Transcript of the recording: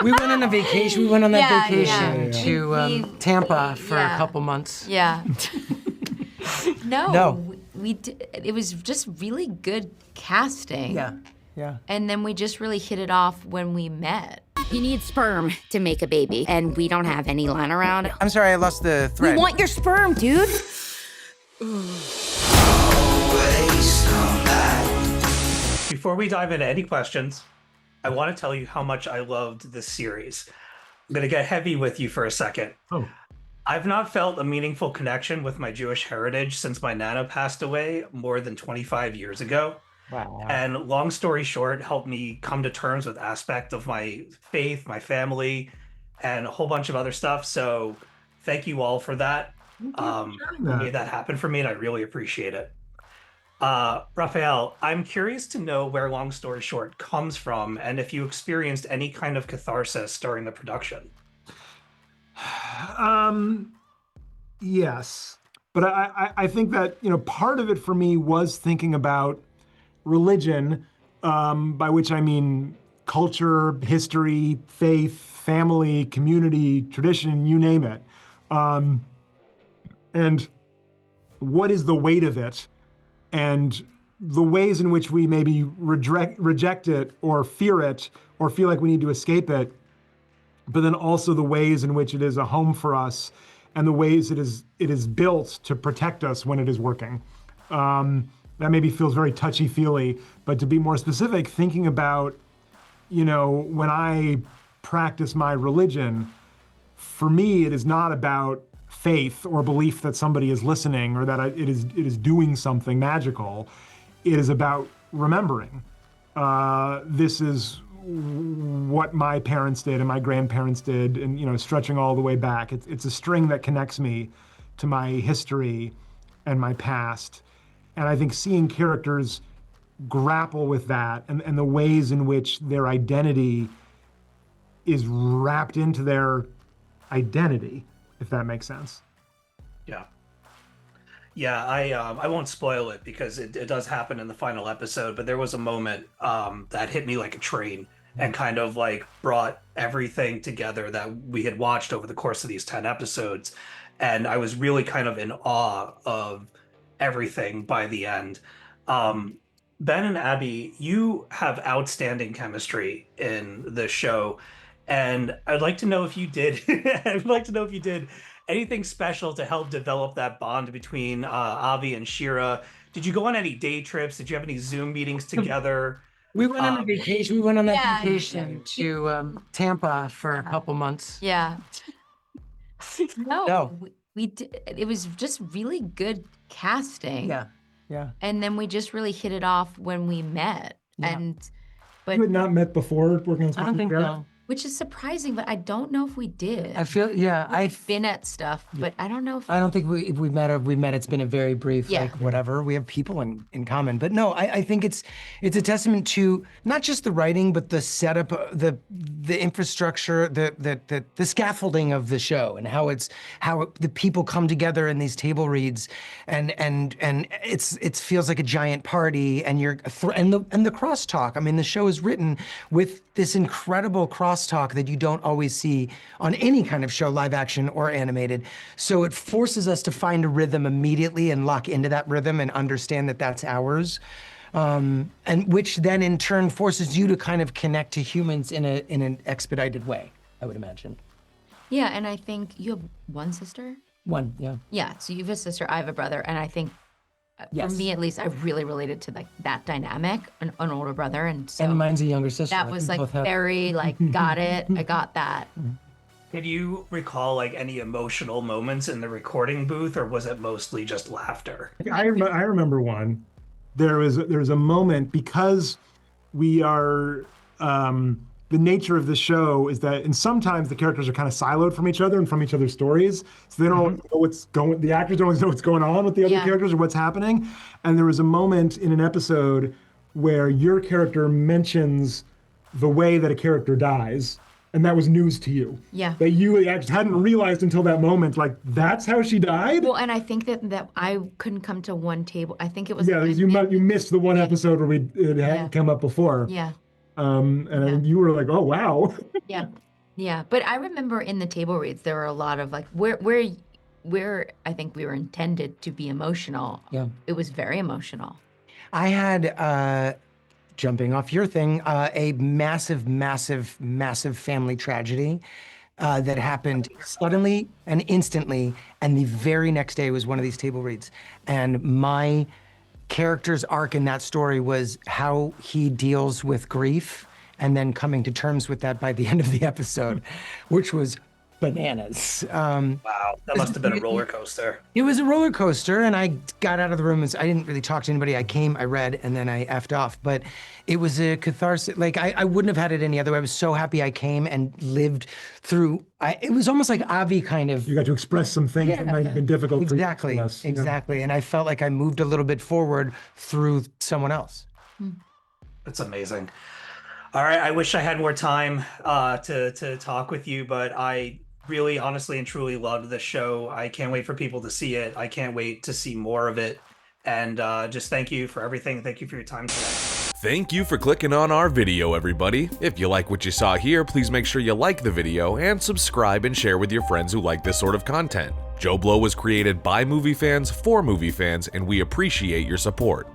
We went on a vacation. We went on that vacation yeah. to Tampa for a couple months. Yeah. No. We did, it was just really good casting. Yeah. And then we just really hit it off when we met. You need sperm to make a baby, and we don't have any lying around. I'm sorry, I lost the We thread. want your sperm, dude. Before we dive into any questions, I want to tell you how much I loved this series. I'm going to get heavy with you for a second. Oh. I've not felt a meaningful connection with my Jewish heritage since my Nana passed away more than 25 years ago. Wow. And long story short, helped me come to terms with aspect of my faith, my family, and a whole bunch of other stuff. So thank you all for that. You made that happen for me, and I really appreciate it. Raphael, I'm curious to know where Long Story Short comes from and if you experienced any kind of catharsis during the production. Yes, but I think that, part of it for me was thinking about religion, by which I mean culture, history, faith, family, community, tradition, you name it. And what is the weight of it? And the ways in which we maybe reject it or fear it or feel like we need to escape it, but then also the ways in which it is a home for us and the ways it is built to protect us when it is working. That maybe feels very touchy-feely, but to be more specific, thinking about, when I practice my religion, for me, it is not about faith or belief that somebody is listening or that it is doing something magical. It is about remembering. This is what my parents did and my grandparents did, and stretching all the way back. It's a string that connects me to my history and my past. And I think seeing characters grapple with that and the ways in which their identity is wrapped into their identity, if that makes sense. Yeah, I won't spoil it because it does happen in the final episode, but there was a moment that hit me like a train and kind of like brought everything together that we had watched over the course of these 10 episodes. And I was really kind of in awe of everything by the end. Ben and Abbi, you have outstanding chemistry in the show, and I'd like to know if you did. I'd like to know if you did anything special to help develop that bond between Avi and Shira. Did you go on any day trips? Did you have any Zoom meetings together? We went on a vacation. We went on that vacation to Tampa for a couple months. Yeah. No. We did, it was just really good casting. Yeah. And then we just really hit it off when we met. Yeah. You had not met before working on I don't think so. Which is surprising, but I don't know if we did. I feel, I've been at stuff, but I don't know if I don't think if we met. If we met, it's been a very brief, like whatever. We have people in common, but no, I think it's a testament to not just the writing, but the setup, the infrastructure, the scaffolding of the show, and how the people come together in these table reads, and it feels like a giant party, and the crosstalk. I mean, the show is written with this incredible crosstalk that you don't always see on any kind of show, live action or animated. So it forces us to find a rhythm immediately and lock into that rhythm and understand that that's ours. And which then in turn forces you to kind of connect to humans in an expedited way, I would imagine. Yeah, and I think you have one sister? One, yeah. Yeah, so you have a sister, I have a brother, and I think Yes. for me at least, I really related to like that dynamic, an older brother, and so And mine's a younger sister. that was like very like, got it, I got that. Can you recall like any emotional moments in the recording booth, or was it mostly just laughter? I remember one. There was a moment, because we are the nature of the show is that, and sometimes the characters are kind of siloed from each other and from each other's stories, so they don't know what's going. The actors don't always know what's going on with the other characters or what's happening. And there was a moment in an episode where your character mentions the way that a character dies, and that was news to you. Yeah. That you actually hadn't realized until that moment, like, that's how she died? Well, and I think that I couldn't come to one table. I think it was Yeah, you missed the one episode where it hadn't come up before. Yeah. And you were like, oh, wow. Yeah. Yeah, but I remember in the table reads there were a lot of like where I think we were intended to be emotional. Yeah. It was very emotional. I had, jumping off your thing, a massive, massive, massive family tragedy that happened suddenly and instantly. And the very next day was one of these table reads. And my character's arc in that story was how he deals with grief and then coming to terms with that by the end of the episode, which was bananas. Wow, that must have been a roller coaster. It was a roller coaster, and I got out of the room and I didn't really talk to anybody. I came, I read, and then I effed off. But it was a catharsis. Like, I wouldn't have had it any other way. I was so happy I came and lived through. It was almost like Abbi kind of. You got to express some things that might have been difficult Exactly, for us. Yeah. exactly. And I felt like I moved a little bit forward through someone else. It's amazing. All right, I wish I had more time to talk with you, but I really, honestly, and truly loved this show. I can't wait for people to see it. I can't wait to see more of it. And just thank you for everything. Thank you for your time today. Thank you for clicking on our video, everybody. If you like what you saw here, please make sure you like the video and subscribe and share with your friends who like this sort of content. Joe Blow was created by movie fans for movie fans, and we appreciate your support.